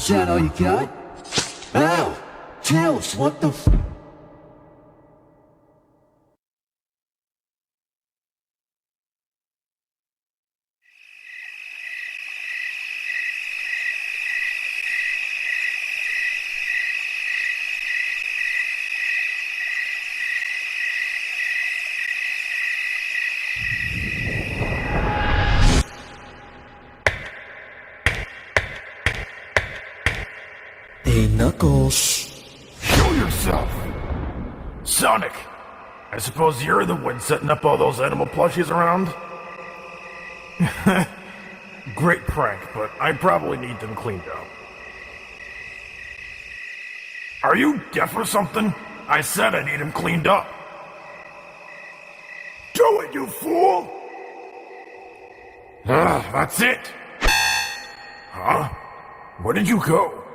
Is that all you got? Oh, tell us what the f... Hey, Knuckles. Show yourself! Sonic, I suppose you're the one setting up all those animal plushies around? Great prank, but I probably need them cleaned up. Are you deaf or something? I said I need them cleaned up. Do it, you fool! That's it! Huh? Where did you go?